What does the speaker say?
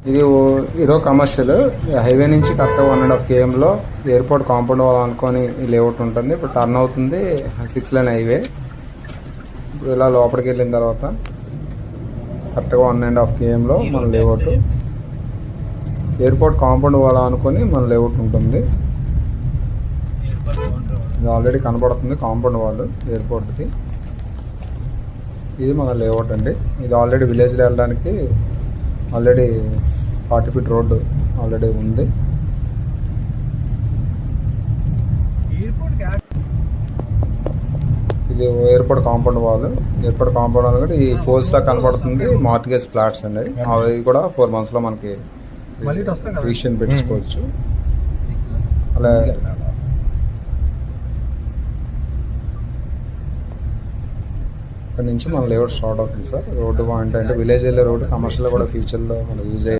ఇది ఇరో commercial highway నుంచి కరెక్ట్గా 1.5 kmలో ఎయిర్పోర్ట్ కాంపౌండ్ వాల్ అనుకొని లేఅవుట్ ఉంటుంది. ఇప్పుడు టర్న్ అవుతుంది 6 lane హైవే. ఇప్పుడు ఇలా లోపలికి వెళ్ళిన తర్వాత కరెక్ట్గా 1.5 kmలో మన లేఅవుట్ ఎయిర్పోర్ట్ కాంపౌండ్ వాల్ అనుకొని మన లేఅవుట్ ఉంటుంది. ఇది ఆల్రెడీ కనబడుతుంది కాంపౌండ్ వాల్ ఎయిర్పోర్ట్కి. ఇది మన లేఅవుట్ అండి. ఇది ఆల్రెడీ విలేజ్లో వెళ్ళడానికి ఆల్రెడీ 40 feet రోడ్డు ఆల్రెడీ ఉంది. ఇది airport compound wall. Airport compound wall కూడా ఈ 4 స్టాక్ కనబడుతుంది. మార్టిగేజ్ ఫ్లాట్స్ అండి. అవి కూడా 4 monthsలో మనకి రిజిస్ట్రేషన్ పెట్టుకోవచ్చు. అలా ఇక్కడ నుంచి మన లేఅవుట్ స్టార్ట్ అవుతుంది సార్. రోడ్డు బాగుంటాయి అంటే విలేజ్ వెళ్ళే రోడ్డు కమర్షియల్ కూడా ఫ్యూచర్లో మనకు యూజ్ అయ్యే